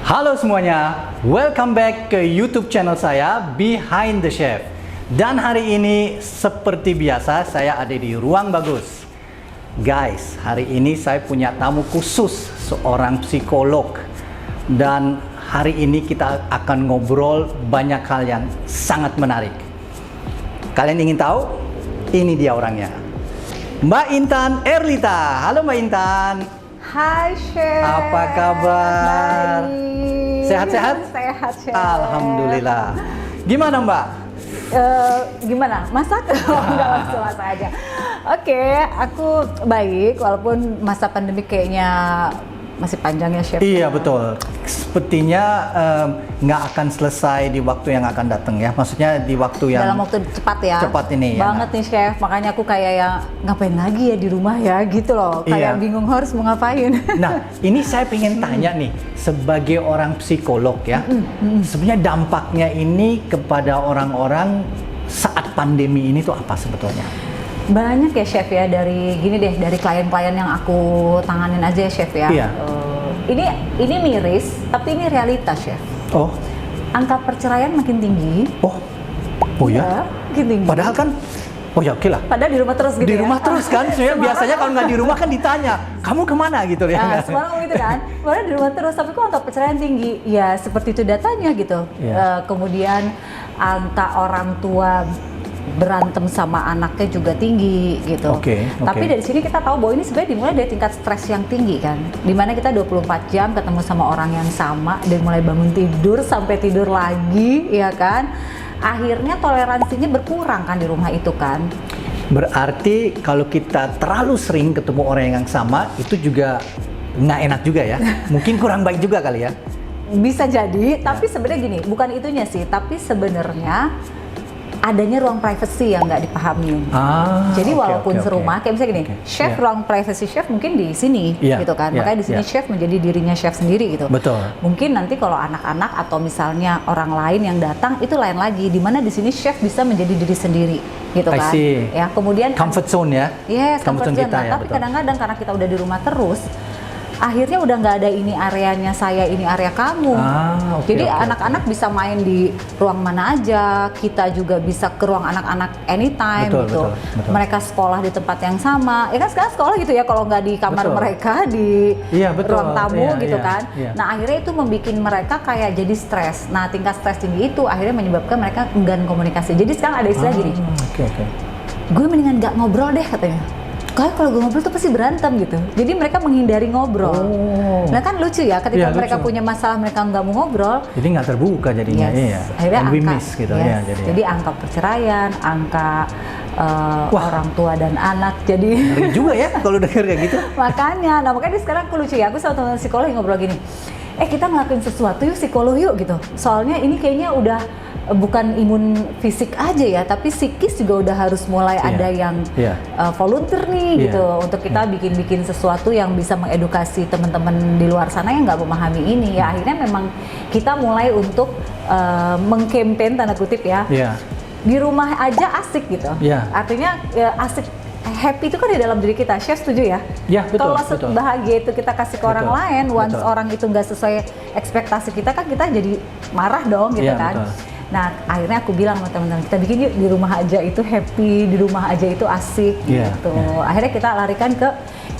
Halo semuanya, welcome back ke YouTube channel saya Behind the Chef. Dan hari ini seperti biasa saya ada di Ruang Bagus. Guys, hari ini saya punya tamu khusus, seorang psikolog. Dan hari ini kita akan ngobrol banyak hal yang sangat menarik. Kalian ingin tahu? Ini dia orangnya, Mbak Intan Erlita. Halo Mbak Intan. Hai Chef. Apa kabar? Baik. Sehat-sehat? Sehat Chef. Alhamdulillah. Gimana Mbak? Gimana? Masak? Enggak, langsung masak aja. Oke, aku baik walaupun masa pandemi kayaknya masih panjang ya Chef. Iya betul. Sepertinya nggak akan selesai di waktu yang akan datang ya. Maksudnya di waktu yang dalam waktu cepat ya. Cepat ini ya. Banget nih Chef. Makanya aku kayak yang ngapain lagi ya di rumah ya gitu loh. Kayak bingung harus mau ngapain. Nah, ini saya pengen tanya nih, sebagai orang psikolog ya, sebenarnya dampaknya ini kepada orang-orang saat pandemi ini tuh apa sebetulnya? Banyak ya Chef ya, dari gini deh, dari klien-klien yang aku tanganin aja ya Chef ya. Iya. Ini miris, tapi ini realitas Chef. Oh, Angka perceraian makin tinggi. oh ya? Makin tinggi. Padahal kan, oh ya oke lah. Padahal di rumah terus gitu Di ya. rumah terus kan, sebenarnya biasanya kalau nggak di rumah kan ditanya, kamu kemana gitu ya? Nah, sekarang gitu kan, padahal di rumah terus, tapi kok angka perceraian tinggi? Ya seperti itu datanya gitu. Iya. Kemudian angka orang tua berantem sama anaknya juga tinggi gitu. Oke. Tapi dari sini kita tahu bahwa ini sebenarnya dimulai dari tingkat stres yang tinggi kan. Dimana kita 24 jam ketemu sama orang yang sama, dari mulai bangun tidur sampai tidur lagi, ya kan. Akhirnya toleransinya berkurang kan di rumah itu kan. Berarti kalau kita terlalu sering ketemu orang yang sama, itu juga nggak enak juga ya? Mungkin kurang baik juga kali ya? Bisa jadi, tapi sebenarnya gini, bukan itunya sih, tapi sebenarnya adanya ruang privacy yang nggak dipahami. Jadi walaupun serumah, kayak misalnya gini, chef ruang privacy chef mungkin di sini, gitu kan. Makanya di sini chef menjadi dirinya chef sendiri gitu. Betul. Mungkin nanti kalau anak-anak atau misalnya orang lain yang datang itu lain lagi. Di mana di sini chef bisa menjadi diri sendiri, gitu kan. Ya, kemudian comfort zone ya. Yes, comfort zone. kita, Nah, ya, tapi kadang-kadang karena kita udah di rumah terus, akhirnya udah nggak ada ini areanya saya, ini area kamu. Jadi anak-anak bisa main di ruang mana aja, kita juga bisa ke ruang anak-anak anytime gitu. Betul. Mereka sekolah di tempat yang sama. Ya kan sekarang sekolah gitu ya, kalau nggak di kamar mereka, di ruang tamu gitu kan. Nah akhirnya itu membuat mereka kayak jadi stres. Nah tingkat stres tinggi itu akhirnya menyebabkan mereka enggan komunikasi. Jadi sekarang ada istilah gini, gue mendingan nggak ngobrol deh katanya. Kayak kalau gue ngobrol tuh pasti berantem gitu. Jadi mereka menghindari ngobrol. Nah kan lucu ya, ketika mereka punya masalah mereka nggak mau ngobrol. Jadi nggak terbuka jadinya. Akhirnya we miss gitu ya. Jadi angka perceraian, angka orang tua dan anak. Jadi ngeri juga ya kalau denger kayak gitu. makanya sekarang aku lucu ya. Aku sama teman psikolog ngobrol gini. Kita ngelakuin sesuatu yuk psikolog yuk gitu. Soalnya ini kayaknya udah bukan imun fisik aja ya, tapi psikis juga udah harus mulai ada yang volunteer nih gitu, untuk kita bikin sesuatu yang bisa mengedukasi teman-teman di luar sana yang nggak memahami ini ya. Akhirnya memang kita mulai untuk mengkampen tanda kutip ya, di rumah aja asik gitu. Artinya asik, happy itu kan di dalam diri kita. Chef setuju ya? Kalau maksud bahagia itu kita kasih ke orang lain, once orang itu nggak sesuai ekspektasi kita kan kita jadi marah dong gitu kan. Nah akhirnya aku bilang sama teman-teman, kita bikin yuk di rumah aja itu happy, di rumah aja itu asik gitu. Akhirnya kita larikan ke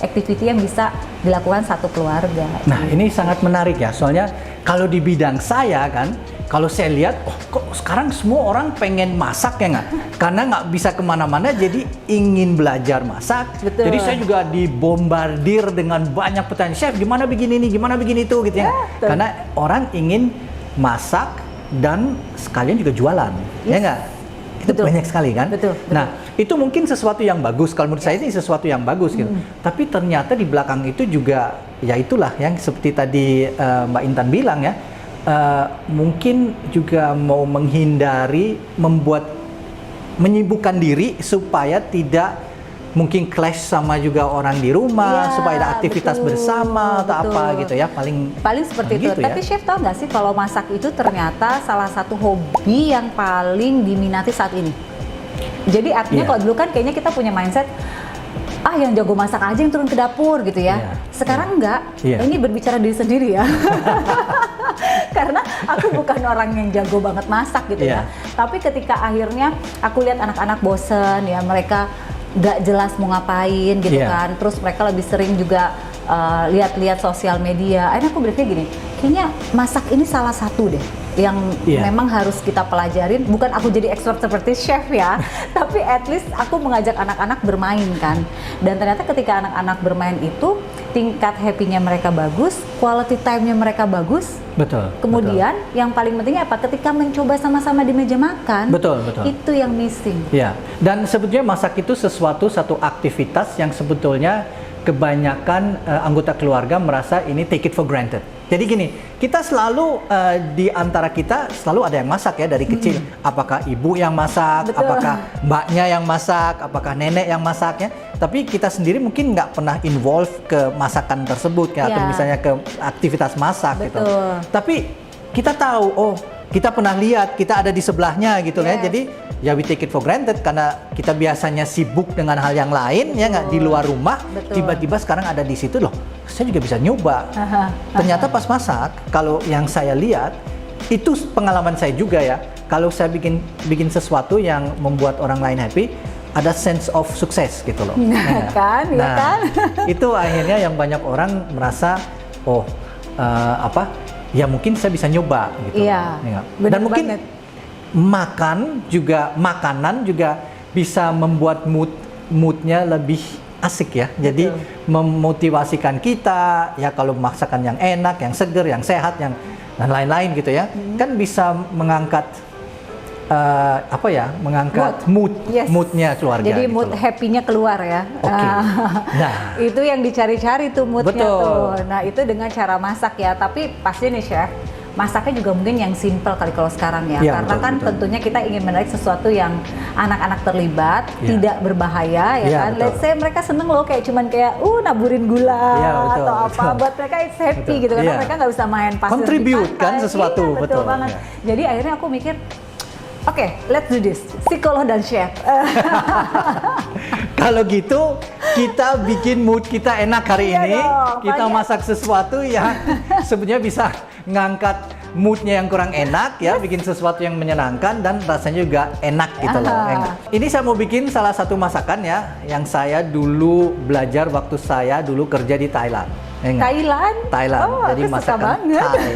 activity yang bisa dilakukan satu keluarga. Nah ini sangat menarik ya, soalnya kalau di bidang saya kan, kalau saya lihat, kok sekarang semua orang pengen masak ya nggak? Karena nggak bisa kemana-mana, jadi ingin belajar masak. Jadi saya juga dibombardir dengan banyak pertanyaan, chef gimana begini ini, gimana begini itu gitu ya. Karena orang ingin masak dan sekalian juga jualan, ya nggak? Itu banyak sekali kan? Nah itu mungkin sesuatu yang bagus, kalau menurut saya ini sesuatu yang bagus gitu. Tapi ternyata di belakang itu juga, ya itulah yang seperti tadi Mbak Intan bilang ya, mungkin juga mau menghindari, menyibukkan diri supaya tidak mungkin clash sama juga orang di rumah, supaya ada aktivitas bersama atau apa gitu ya, paling seperti itu. Gitu tapi chef tahu nggak sih kalau masak itu ternyata salah satu hobi yang paling diminati saat ini. Jadi artinya kalau dulu kan kayaknya kita punya mindset, yang jago masak aja yang turun ke dapur gitu ya. Sekarang enggak, ini berbicara diri sendiri ya. karena aku bukan orang yang jago banget masak gitu ya. Tapi ketika akhirnya aku lihat anak-anak bosen ya, mereka nggak jelas mau ngapain gitu kan, terus mereka lebih sering juga lihat-lihat sosial media. Akhirnya aku berpikir gini, kayaknya masak ini salah satu deh yang memang harus kita pelajarin. Bukan aku jadi expert seperti chef ya, tapi at least aku mengajak anak-anak bermain kan. Dan ternyata ketika anak-anak bermain itu tingkat happy-nya mereka bagus, quality time-nya mereka bagus. Betul. Kemudian yang paling pentingnya apa? Ketika mencoba sama-sama di meja makan, itu yang missing. Ya. Dan sebetulnya masak itu satu aktivitas yang sebetulnya kebanyakan anggota keluarga merasa ini take it for granted. Jadi gini, kita selalu di antara kita selalu ada yang masak ya dari kecil. Apakah ibu yang masak, apakah mbaknya yang masak, apakah nenek yang masaknya. Tapi kita sendiri mungkin nggak pernah involve ke masakan tersebut ya, atau misalnya ke aktivitas masak gitu. Tapi kita tahu, oh kita pernah lihat, kita ada di sebelahnya gitu ya. Jadi ya we take it for granted karena kita biasanya sibuk dengan hal yang lain ya nggak, di luar rumah. Tiba-tiba sekarang ada di situ loh. Saya juga bisa nyoba. Ternyata pas masak, kalau yang saya lihat itu pengalaman saya juga ya. Kalau saya bikin sesuatu yang membuat orang lain happy, ada sense of sukses gitu loh. Itu akhirnya yang banyak orang merasa ya mungkin saya bisa nyoba gitu. Dan mungkin makanan juga bisa membuat moodnya lebih asik ya. Jadi memotivasikan kita ya, kalau masakan yang enak, yang seger, yang sehat, dan lain-lain gitu ya. Kan bisa mengangkat moodnya keluarga. Jadi gitu mood happy-nya keluar ya. Nah, itu yang dicari-cari tuh moodnya tuh. Nah, itu dengan cara masak ya. Tapi pasti nih chef, masaknya juga mungkin yang simple kali kalau sekarang ya. Karena tentunya kita ingin menarik sesuatu yang anak-anak terlibat, tidak berbahaya ya kan. Let's say mereka seneng loh kayak naburin gula atau apa, buat mereka it's happy gitu. Karena mereka nggak bisa main pasir contribute kan sesuatu. Betul banget. Jadi akhirnya aku mikir, oke, let's do this. Psikolog dan chef. Kalau gitu, kita bikin mood kita enak hari ini. Kita masak sesuatu yang sebenarnya bisa ngangkat moodnya yang kurang enak ya, bikin sesuatu yang menyenangkan dan rasanya juga enak gitu loh. Ini saya mau bikin salah satu masakan ya, yang saya dulu belajar waktu saya dulu kerja di Thailand. Thailand. Oh, jadi masakan Thai.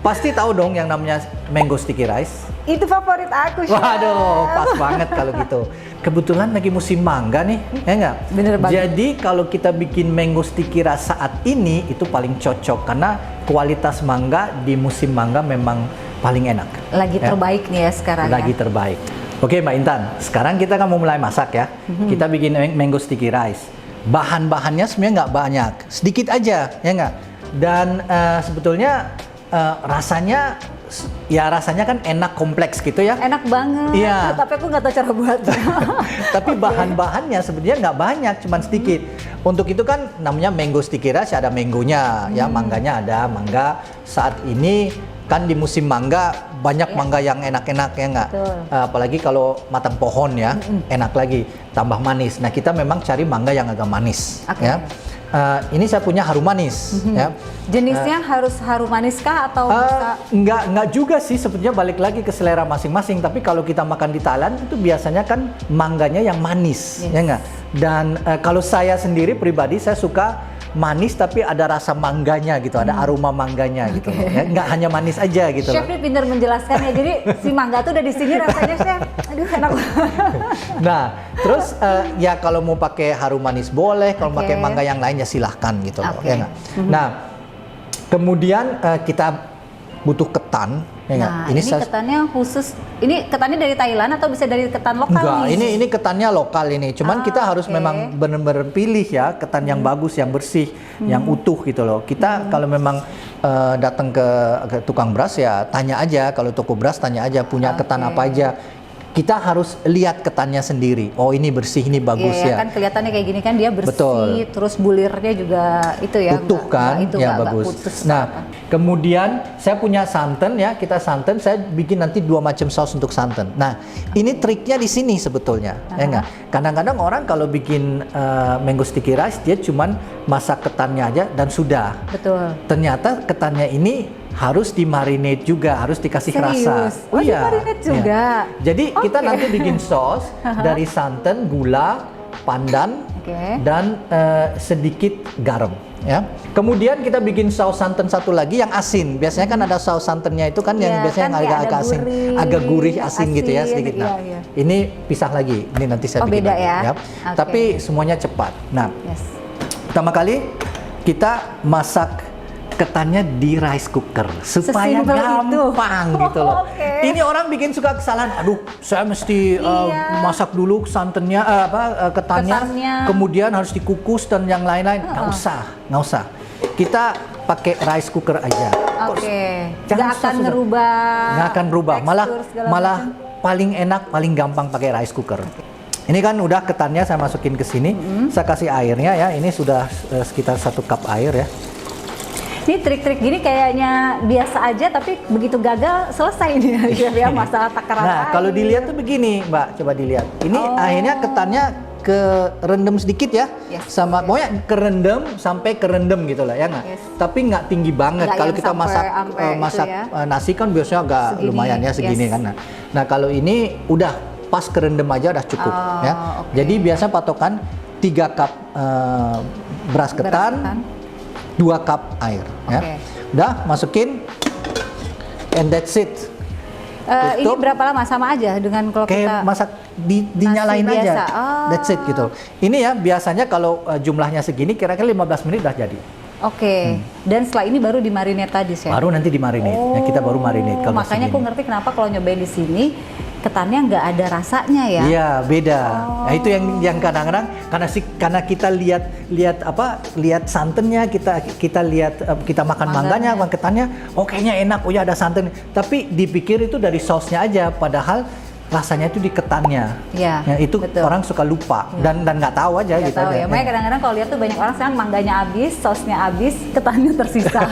Pasti tahu dong yang namanya mango sticky rice. Itu favorit aku, Chef. Waduh, pas banget kalau gitu. Kebetulan lagi musim mangga nih, ya nggak? Bener banget. Jadi kalau kita bikin mango sticky rice saat ini itu paling cocok karena kualitas mangga di musim mangga memang paling enak. Lagi terbaik nih ya sekarang. Lagi terbaik. Oke, Mbak Intan, sekarang kita kan mau mulai masak ya. Kita bikin mango sticky rice. Bahan-bahannya sebenarnya nggak banyak, sedikit aja, ya nggak? Dan sebetulnya rasanya kan enak, kompleks gitu ya. Enak banget. Iya. Tapi aku nggak tahu cara buatnya. Tapi bahan-bahannya sebenarnya nggak banyak, cuman sedikit. Untuk itu kan namanya mango sticky rice, ada mangonya, ya mangganya ada. Mangga saat ini kan di musim mangga banyak mangga yang enak-enak ya nggak? Apalagi kalau matang pohon ya, enak lagi, tambah manis. Nah kita memang cari mangga yang agak manis. Ya. Ini saya punya harum manis. Ya. Jenisnya harus harum manis kah atau bisa? Enggak juga sih, sebetulnya balik lagi ke selera masing-masing. Tapi kalau kita makan di Thailand itu biasanya kan mangganya yang manis, ya enggak? Dan kalau saya sendiri pribadi saya suka manis tapi ada rasa mangganya gitu, ada aroma mangganya gitu. Ya, nggak hanya manis aja gitu. Chef ini pintar menjelaskannya. Jadi si mangga tuh udah di sini rasanya, Chef. Aduh enak. Nah, terus ya kalau mau pakai harum manis boleh, kalau pakai mangga yang lain ya silahkan gitu loh. Ya, nah, kemudian kita butuh ketan. Ya, nah, ini ketannya khusus. Ini ketannya dari Thailand atau bisa dari ketan lokal? Enggak, ini ketannya lokal ini. Cuman kita harus memang benar-benar pilih ya ketan yang bagus, yang bersih, yang utuh gitu loh. Kita kalau memang datang ke tukang beras ya tanya aja, kalau toko beras tanya aja punya ketan apa aja. Kita harus lihat ketannya sendiri. Oh ini bersih, ini bagus ya. Kan kelihatannya kayak gini kan dia bersih, terus bulirnya juga itu ya. Utuh kan, ya bagus. Nah, kemudian saya punya santan ya. Kita santan, saya bikin nanti 2 macam saus untuk santan. Nah, ini triknya di sini sebetulnya, ya enggak? Kadang-kadang orang kalau bikin mango sticky rice dia cuman masak ketannya aja dan sudah. Betul. Ternyata ketannya ini harus dimarinate juga, harus dikasih rasa. Serius? Oh, dimarinate juga? Jadi kita nanti bikin saus dari santan, gula, pandan, dan sedikit garam. Ya. Kemudian kita bikin saus santan satu lagi yang asin. Biasanya kan ada saus santannya itu kan yang biasanya kan yang agak asin, agak gurih asin gitu ya sedikit. Nah, ini pisah lagi. Ini nanti saya bikin beda lagi. Ya? Okay. Tapi semuanya cepat. Nah, pertama kali kita masak ketannya di rice cooker supaya gampang gitu loh. Ini orang bikin suka kesalahan. Aduh, saya mesti masak dulu santannya, ketannya, kemudian harus dikukus dan yang lain-lain. Nggak usah. Kita pakai rice cooker aja. Nggak akan ngerubah. Malah paling enak, paling gampang pakai rice cooker. Ini kan udah ketannya saya masukin ke sini. Saya kasih airnya ya. Ini sudah sekitar 1 cup air ya. Ini trik-trik gini kayaknya biasa aja, tapi begitu gagal selesai nih ya masalah takaran. Nah, kalau dilihat tuh begini, Mbak, coba dilihat. Ini akhirnya ketannya kerendam sedikit ya, sama pokoknya kerendam sampai kerendam gitu lah ya nggak. Tapi nggak tinggi banget. Kalau kita masak nasi kan biasanya agak segini, lumayan ya segini kan. Nah, kalau ini udah pas kerendam aja udah cukup ya. Jadi biasa patokan 3 cup beras ketan. 2 cup air ya. Udah masukin and that's it. Ini berapa lama sama aja dengan kalau kayak kita masak dinyalain aja. That's it gitu. Ini ya biasanya kalau jumlahnya segini kira-kira 15 menit udah jadi. Dan setelah ini baru dimarinate tadi sih. Baru nanti dimarinate. Ya, kita baru marinate kalau makanya aku ngerti kenapa kalau nyobain di sini ketannya nggak ada rasanya ya. Iya, beda. Nah, itu yang kadang-kadang karena kita lihat santannya, kita lihat kita makan mangganya, makan ketannya, kayaknya enak, ya ada santan. Tapi dipikir itu dari sausnya aja, padahal rasanya itu di ketannya. Ya, itu betul. Orang suka lupa dan nggak tahu aja gitu. Tahu ya. Makanya kadang-kadang kalau lihat tuh banyak orang sekarang mangganya habis, sausnya habis, ketannya tersisa.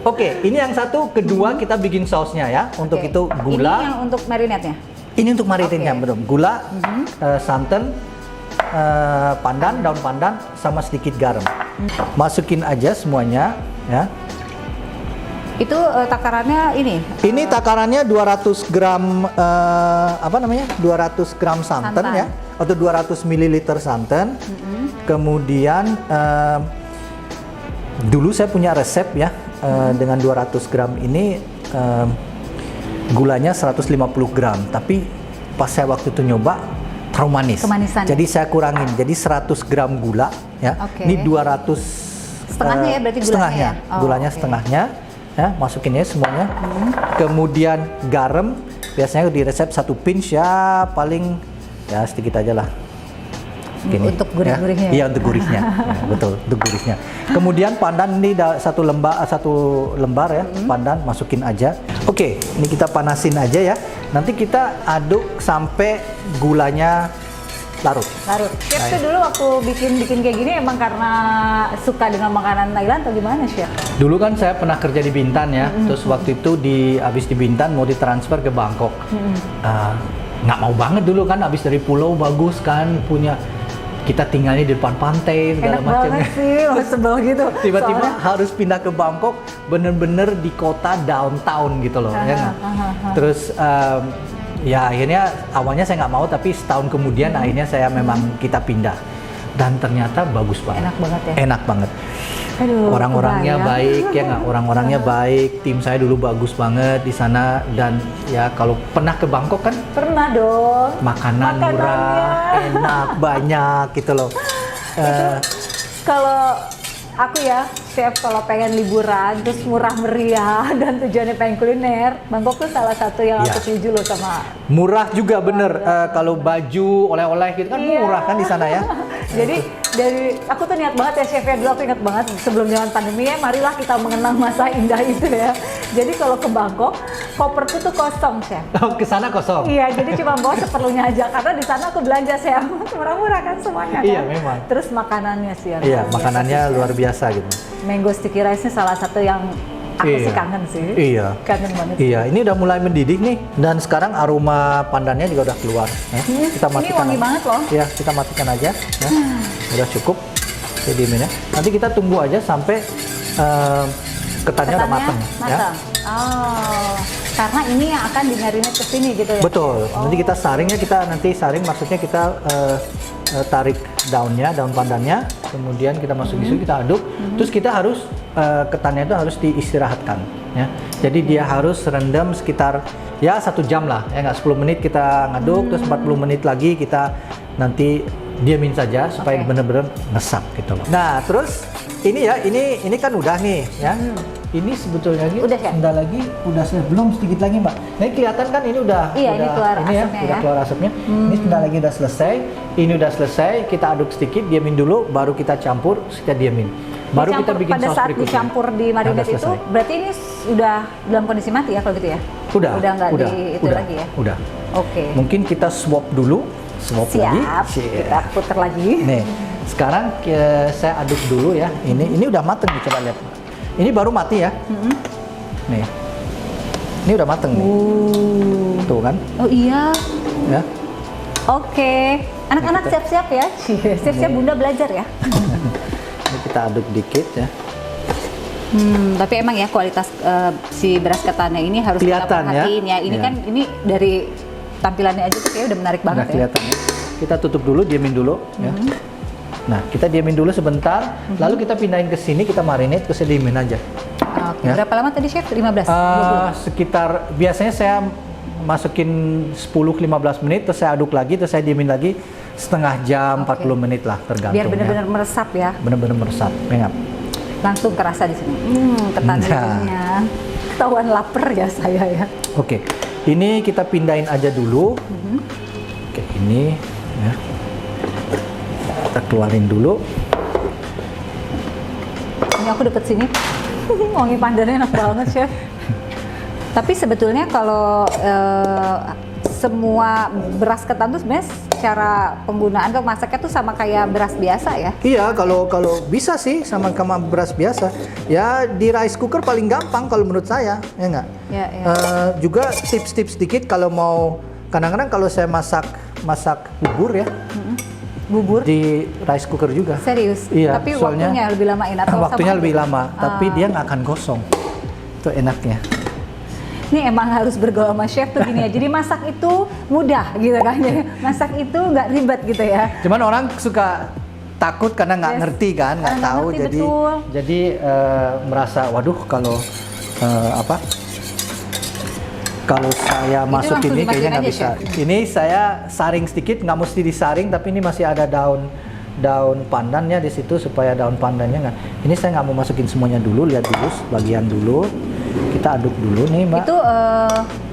Oke, ini yang satu, kedua kita bikin sausnya ya. Untuk itu gula. Ini yang untuk marinate-nya? Ini untuk marinate-nya, betul. Gula, santan, pandan, daun pandan, sama sedikit garam. Masukin aja semuanya ya. Itu takarannya ini? Ini takarannya 200 gram 200 gram santan ya, atau 200 ml santan. Kemudian dulu saya punya resep ya, dengan 200 gram ini gulanya 150 gram, tapi pas saya waktu itu nyoba terlalu manis. Kemanisan. Jadi saya kurangin, jadi 100 gram gula ya. Ini 200 setengahnya ya berarti setengahnya. Gulanya setengahnya ya, masukinnya semuanya. Kemudian garam biasanya di resep 1 pinch ya, paling ya sedikit aja lah. Gini, untuk gurih-gurihnya. Iya, untuk gurihnya. Ya, betul, untuk gurihnya. Kemudian pandan ini satu lembar ya, pandan masukin aja. Oke, ini kita panasin aja ya. Nanti kita aduk sampai gulanya larut. Chef tuh dulu waktu bikin kayak gini emang karena suka dengan makanan Thailand atau gimana, Chef? Dulu kan saya pernah kerja di Bintan ya. Terus waktu itu habis di Bintan mau ditransfer ke Bangkok. Nggak mau banget dulu kan, habis dari pulau bagus kan, punya kita tinggalnya di depan pantai segala macam. Enak banget sih, sebel gitu. Tiba-tiba harus pindah ke Bangkok, bener-bener di kota downtown gitu loh, ya nggak? Terus ya akhirnya awalnya saya nggak mau, tapi setahun kemudian akhirnya saya memang kita pindah. Dan ternyata bagus banget. Enak banget ya? Enak banget. Orang-orangnya baik ya nggak? Orang-orangnya baik, tim saya dulu bagus banget di sana. Dan ya kalau pernah ke Bangkok kan? Pernah dong. Makanan murah, enak, banyak gitu loh. Kalau aku ya, Chef, kalau pengen liburan terus murah meriah dan tujuannya pengen kuliner, Bangkok tuh salah satu yang aku tuju loh sama. Murah juga bener, kalau baju, oleh-oleh gitu kan murah kan di sana ya. Jadi dari aku tuh niat banget ya, Chef, ya dulu aku ingat banget sebelum zaman pandemi ya, marilah kita mengenang masa indah itu ya. Jadi kalau ke Bangkok, koperku tuh kosong, Chef. Oh, ke sana kosong? Iya, jadi cuma bawa seperlunya aja, karena di sana aku belanja, Chef. Murah-murah kan semuanya kan. Iya, memang. Terus makanannya sih. Iya, makanannya luar biasa gitu. Mango sticky rice-nya salah satu yang aku sih kangen sih. Iya. Kangen banget. Iya, ini udah mulai mendidih nih, dan sekarang aroma pandannya juga udah keluar. Ya. Kita matikan. Ini wangi banget loh. Iya, kita matikan aja. Ya. Udah cukup. Jadi ini ya. Nanti kita tunggu aja sampai ketannya udah mateng. Ya. Oh, karena ini yang akan di-marinate ke sini gitu ya? Betul. Nanti kita saringnya, kita nanti saring maksudnya kita tarik daunnya, daun pandannya, kemudian kita masukin situ, kita aduk, terus kita harus ketannya itu harus diistirahatkan, ya. Jadi dia harus rendam sekitar ya 1 jam lah, ya nggak 10 menit kita ngaduk, terus 40 menit lagi kita nanti diamin saja supaya benar-benar ngesap gitu loh. Nah, terus ini ya, ini kan udah nih, ya. Ini sebetulnya Udah, ya? sebentar lagi udah belum sedikit lagi Mbak. Nah, ini kelihatan kan ini udah Iya, ini keluar ini ya, asapnya udah ya. keluar asapnya. Ini sebentar lagi udah selesai. Ini udah selesai, kita aduk sedikit, diamin dulu, baru kita campur, kita diamin. Baru kita bikin pada saus saat berikutnya. dicampur di marinade Udah itu, selesai. berarti ini sudah dalam kondisi mati ya kalau gitu ya? Udah nggak udah, di itu udah, lagi ya? Udah. Oke. Mungkin kita swap dulu, swap lagi. Siap, kita putar lagi. Nih, sekarang saya aduk dulu ya. Ini udah mateng nih, coba lihat. Ini baru mati ya. Nih, ini udah mateng nih. Tuh kan? Oh iya. Ya. Oke. Anak-anak siap-siap ya. Siap-siap Bunda belajar ya. Ini kita aduk dikit ya. Tapi emang ya kualitas si beras ketannya ini harus kita Kelihatan ya. perhatiin ya. Ini Iya. kan ini dari tampilannya aja tuh kayak udah menarik banget Udah ya. kelihatan ya. Kita tutup dulu, diamin dulu ya. Nah, kita diamin dulu sebentar, lalu kita pindahin ke sini, kita marinate, terus diamin aja. Oke. Ya. Berapa lama tadi Chef? 15? 20? Sekitar biasanya saya masukin 10-15 menit, terus saya aduk lagi, terus saya diamin lagi setengah jam, 40 menit lah tergantung. Biar benar-benar meresap ya. Benar-benar meresap, ya nggak? Langsung kerasa di sini. Ketan hijaunya. Ketahuan lapar ya saya ya. Oke, ini kita pindahin aja dulu. Oke, ini ya. Kita keluarin dulu. Ini aku deket sini. Wangi pandannya enak banget, Chef. Tapi sebetulnya kalau semua beras ketan tuh sebenarnya cara penggunaan atau masaknya tuh sama kayak beras biasa ya? Iya, kalau bisa sih sama beras biasa. Ya di rice cooker paling gampang kalau menurut saya, ya nggak? Ya, ya. Juga tips-tips sedikit kalau mau, kadang-kadang kalau saya masak bubur ya, Bubur? di rice cooker juga. Serius? Iya, Tapi soalnya waktunya lebih lamain atau waktunya sama lebih aja? lama, tapi dia nggak akan gosong. Itu enaknya. Ini emang harus bergaul sama chef tuh gini ya. Jadi masak itu mudah gitu kan. Jadi masak itu nggak ribet gitu ya. Cuman orang suka takut karena nggak Yes. ngerti kan, nggak Karena nggak tahu, ngerti, betul. jadi merasa waduh kalau kalau saya masuk langsung ini kayaknya nggak dimasukin bisa. aja, Ini saya saring sedikit, nggak mesti disaring, tapi ini masih ada daun pandannya di situ supaya daun pandannya nggak. Ini saya nggak mau masukin semuanya dulu, lihat dulu sebagian dulu. Kita aduk dulu nih Mbak. Itu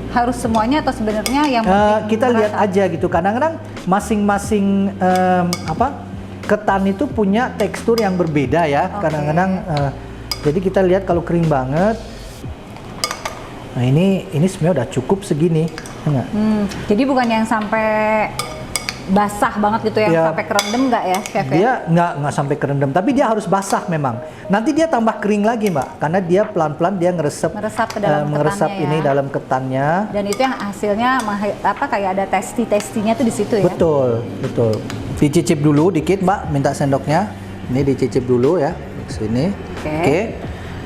harus semuanya atau sebenarnya yang penting Kita lihat merata? aja gitu. Kadang-kadang masing-masing ketan itu punya tekstur yang berbeda ya. Oke. Kadang-kadang jadi kita lihat kalau kering banget. Nah ini sebenarnya udah cukup segini, ya nggak? Jadi bukan yang sampai basah banget gitu, yang Ya. sampai kerendam nggak ya, Chef ya? Dia nggak sampai kerendam, tapi dia harus basah memang. Nanti dia tambah kering lagi Mbak, karena dia pelan-pelan dia Meresap ke dalam meresap ketannya ini ya. dalam ketannya. Dan itu yang hasilnya kayak ada testi-testinya tuh di situ ya? Betul. Dicicip dulu dikit Mbak, minta sendoknya. Ini dicicip dulu ya, sini. Oke. Oke.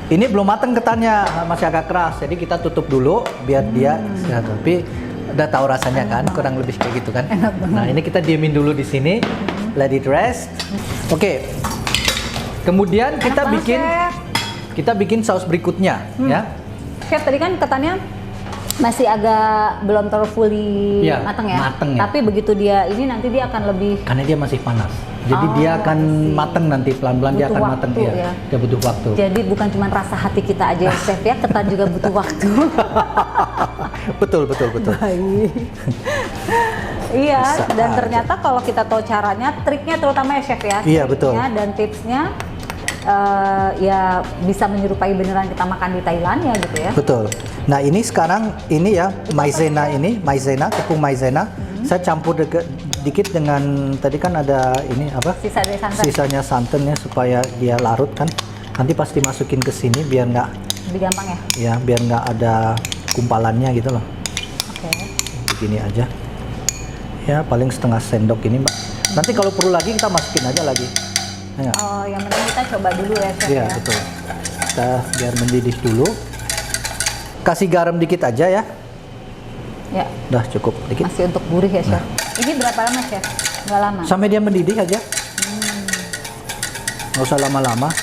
Ini belum mateng ketannya, masih agak keras. Jadi kita tutup dulu biar dia sehat. Tapi udah tahu rasanya kan, kurang lebih kayak gitu kan. Nah, ini kita diemin dulu di sini. Let it rest. Oke. Kemudian kita banget, bikin Chef. saus berikutnya ya. Chef, tadi kan katanya masih agak belum terlalu fully Iya, mateng ya? mateng ya. Tapi begitu dia ini nanti dia akan lebih Karena dia masih panas. Jadi dia akan mateng nanti pelan-pelan dia Butuh akan mateng waktu ya. ya. Dia butuh waktu. jadi bukan cuma rasa hati kita aja ya, Chef ya, ketan juga butuh waktu. betul. Baik. Iya, Bisa dan aja. ternyata kalau kita tahu caranya, triknya terutama ya Chef ya. Iya, betul. Triknya dan tipsnya ya bisa menyerupai beneran kita makan di Thailand ya gitu ya. Betul. Nah ini sekarang ini ya maizena, tepung maizena. Saya campur dikit dengan tadi kan ada ini apa? Sisa dari santan. Sisanya santannya supaya dia larut kan. Nanti pasti masukin ke sini biar nggak Lebih gampang ya. ya biar nggak ada kumpalannya gitu loh. Oke. Begini aja. Ya paling setengah sendok ini Mbak. Nanti kalau perlu lagi kita masukin aja lagi. Ya nggak? Oh, yang penting kita coba dulu ya Chef Iya ya. betul. kita biar mendidih dulu. Kasih garam dikit aja ya. Ya. Udah cukup dikit. Masih untuk gurih ya, Chef. Ini berapa lama, Chef? Nggak lama? Sampai dia mendidih aja. Nggak usah lama-lama.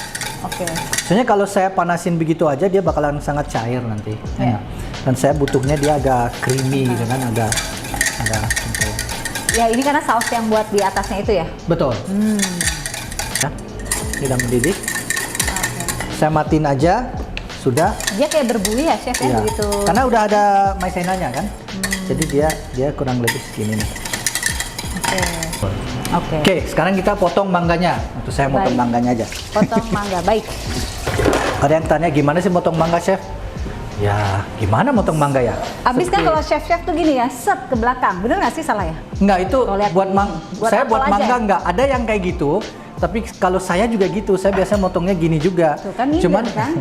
Oke. Soalnya kalau saya panasin begitu aja dia bakalan sangat cair nanti. Ya. Dan saya butuhnya dia agak creamy gitu kan, agak empuk. Ya, ini karena saus yang buat di atasnya itu ya? Betul. Ya, sudah mendidih. Saya matiin aja. Sudah. Dia kayak berbuih ya, Chef, ya, Iya. begitu. Karena udah ada maizenanya kan. Jadi dia kurang lebih segini nih. Oke. Oke, sekarang kita potong mangganya. Untuk saya potong Baik. mangganya aja. Potong mangga, baik. Ada yang tanya gimana sih potong mangga, Chef? Ya, gimana potong mangga ya? Abis kan Seperti- kalau chef-chef tuh gini ya, set ke belakang. Bener nggak sih, salah ya? Enggak, itu Kalau lihat buat di- buat saya apel buat aja mangga ya? enggak. Ada yang kayak gitu, tapi kalau saya juga gitu. Saya biasanya motongnya gini juga. Tuh kan minder, Cuman kan?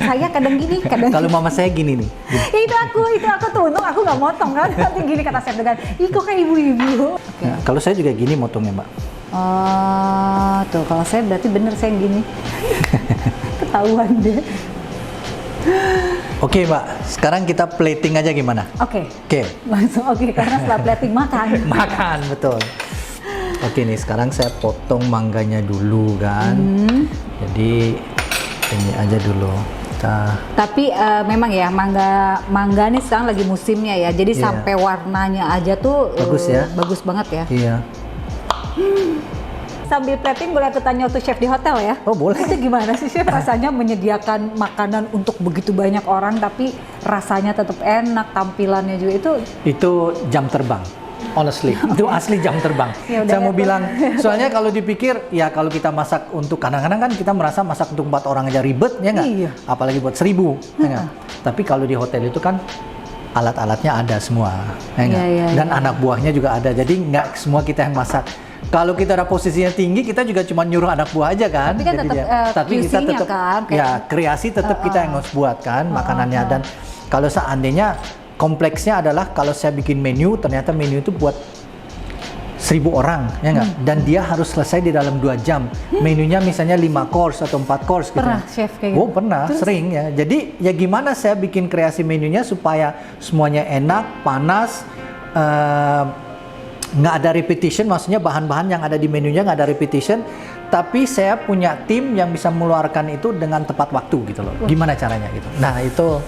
Saya kadang gini, kadang kalau mama saya gini nih. itu aku tuh untung aku nggak motong kan. Nanti gini kata chef dengan, ih kok kayak ibu-ibu. Oke. Nah, kalau saya juga gini motongnya, Mbak. Oh, tuh kalau saya berarti bener saya yang gini. Ketahuan deh. Oke, Mbak. Sekarang kita plating aja gimana? Oke. Oke. Langsung oke, karena setelah plating makan. Makan, betul. Oke nih, sekarang saya potong mangganya dulu kan. Jadi ini aja dulu. Kita Tapi memang ya mangga nih sekarang lagi musimnya ya. Jadi Iya. sampai warnanya aja tuh Bagus ya. bagus banget ya. iya. Sambil plating boleh aku tanya waktu chef di hotel ya? Oh, boleh. Itu gimana sih chef rasanya menyediakan makanan untuk begitu banyak orang tapi rasanya tetap enak, tampilannya juga Itu jam terbang. Honestly, itu asli jam terbang. Ya udah Saya mau ya, bilang, soalnya kalau dipikir, ya kalau kita masak untuk kadang-kadang kan kita merasa masak untuk 4 orang aja ribet, ya nggak? Iya. Apalagi buat 1000, ya nggak? Tapi kalau di hotel itu kan alat-alatnya ada semua, ya nggak? Iya, Dan iya. anak buahnya juga ada, jadi nggak semua kita yang masak. Kalau kita ada posisinya tinggi, kita juga cuma nyuruh anak buah aja kan. Tapi kan Jadi tetap, tapi kita QC-nya tetap, kan, kayak- ya kreasi tetap kita yang harus buat kan makanannya. Dan kalau seandainya kompleksnya adalah kalau saya bikin menu, ternyata menu itu buat 1000 orang, ya nggak? Dan dia harus selesai di dalam 2 jam. Menunya misalnya 5 course atau 4 course gitu. Pernah, chef, kayak gitu? Oh, pernah, sering ya. Jadi ya gimana saya bikin kreasi menunya supaya semuanya enak, panas, nggak ada repetition, maksudnya bahan-bahan yang ada di menunya nggak ada repetition, tapi saya punya tim yang bisa mengeluarkan itu dengan tepat waktu gitu loh. Gimana caranya gitu? Nah itu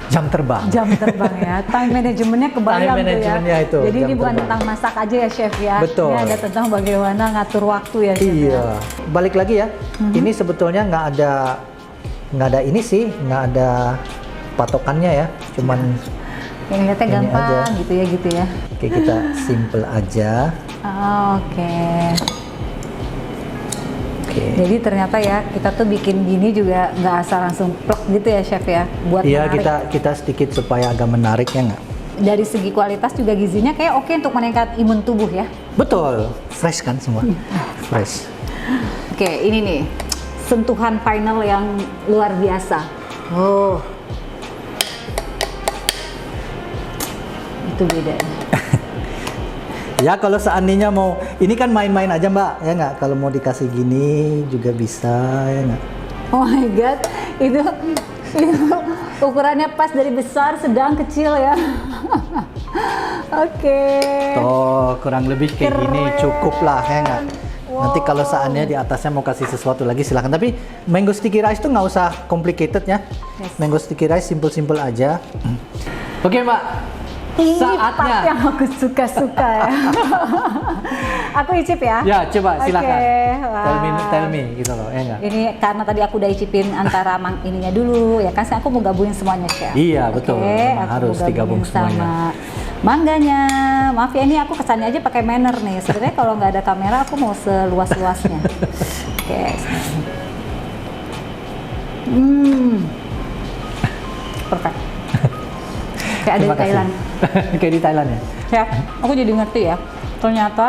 jam terbang. jam terbang ya. Time manajemennya kebayang Time tuh ya. manajemennya itu, Jadi jam ini bukan terbang. tentang masak aja ya chef ya. Betul. Ini ada tentang bagaimana ngatur waktu ya chef. Iya. Ya. Balik lagi ya. Ini sebetulnya nggak ada ini sih, nggak ada patokannya ya. Cuman Yang lihatnya Ini gampang aja. gitu ya. oke, kita simple aja. Oke. Oke. Jadi ternyata ya kita tuh bikin gini juga nggak asal langsung plek gitu ya chef ya. Buat Iya, menarik. kita sedikit supaya agak menarik ya nggak? Dari segi kualitas juga gizinya kayak oke untuk meningkat imun tubuh ya. Betul. Fresh kan semua. Fresh. Oke, ini nih sentuhan final yang luar biasa. Oh, itu bedanya. Ya kalau seandainya mau, ini kan main-main aja Mbak, ya nggak? Kalau mau dikasih gini juga bisa, ya nggak? Oh my god, itu ukurannya pas dari besar, sedang, kecil ya. Oke. Tuh, kurang lebih kayak gini Keren. cukup lah, ya nggak? Nanti kalau Wow. seandainya di atasnya mau kasih sesuatu lagi silahkan. Tapi mango sticky rice tuh nggak usah complicated ya. Yes. Mango sticky rice simple-simple aja. Oke Mbak, Ini saatnya. part yang aku suka-suka ya. Aku icip ya. Ya coba silakan. Oke, wah. Tell me gitu loh, ya nggak? Ini karena tadi aku udah icipin antara ininya dulu ya kan, aku mau gabungin semuanya chef. Iya, betul. Oke, Memang aku harus mau digabung gabungin sama semuanya. mangganya. Maaf ya, ini aku kesannya aja pakai manner nih. Sebenarnya kalau nggak ada kamera aku mau seluas-luasnya. Oke. Perfect. Kayak ada di Terima kasih. Thailand. Kayak di Thailand ya? Chef, aku jadi ngerti ya. Ternyata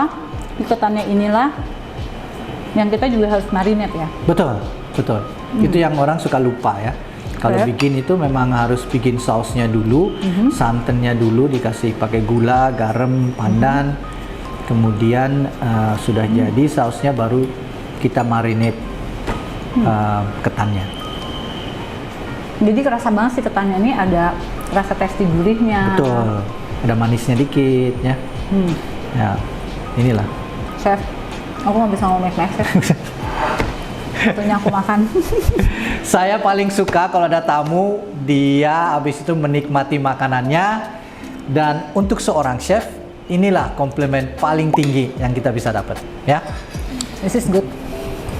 iketannya inilah yang kita juga harus marinate ya. Betul, betul. Itu yang orang suka lupa ya. Kalau Oke. bikin itu memang harus bikin sausnya dulu, santannya dulu dikasih pakai gula, garam, pandan. Kemudian sudah jadi sausnya baru kita marinate ketannya. Jadi kerasa banget sih ketannya ini, ada rasa tasty gurihnya. Betul. Ada manisnya dikit ya. Ya, inilah. Chef, aku nggak bisa ngomong Chef. Waktunya aku makan. Saya paling suka kalau ada tamu, dia habis itu menikmati makanannya. Dan untuk seorang chef, inilah komplimen paling tinggi yang kita bisa dapat, ya. This is good.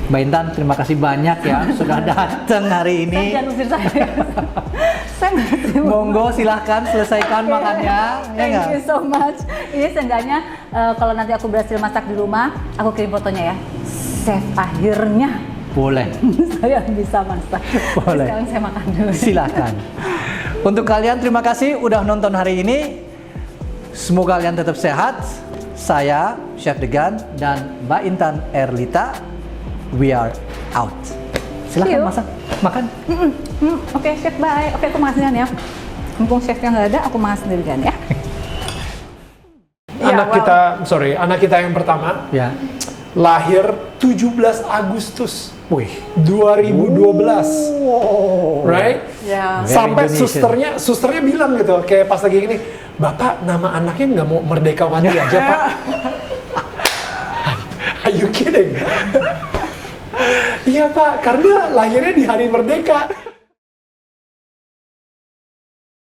Mbak Intan, terima kasih banyak ya sudah datang hari ini. Jangan usir saya. Saya nggak terima. Monggo silahkan selesaikan makannya. Ya Thank nggak? you so much. Ini seenggaknya kalau nanti aku berhasil masak di rumah, aku kirim fotonya ya. Chef akhirnya Boleh. saya bisa masak. Boleh. Sekarang saya makan dulu. Silakan. Untuk kalian terima kasih udah nonton hari ini. Semoga kalian tetap sehat. Saya Chef Degan dan Mbak Intan Erlita. We are out. Silakan Yuk. masak, makan. Oke, Chef, bye. Oke, aku makan sendirian ya. Mumpung Chef yang nggak ada, aku makan sendirian ya. Anak kita yang pertama Ya. lahir 17 Agustus Wih. 2012. Right? Ya. Very Sampai Indonesian. susternya bilang gitu, kayak pas lagi gini, "Bapak, nama anaknya nggak mau Merdekawati aja, Pak?" Are you kidding? Iya, Pak, karena lahirnya di hari merdeka.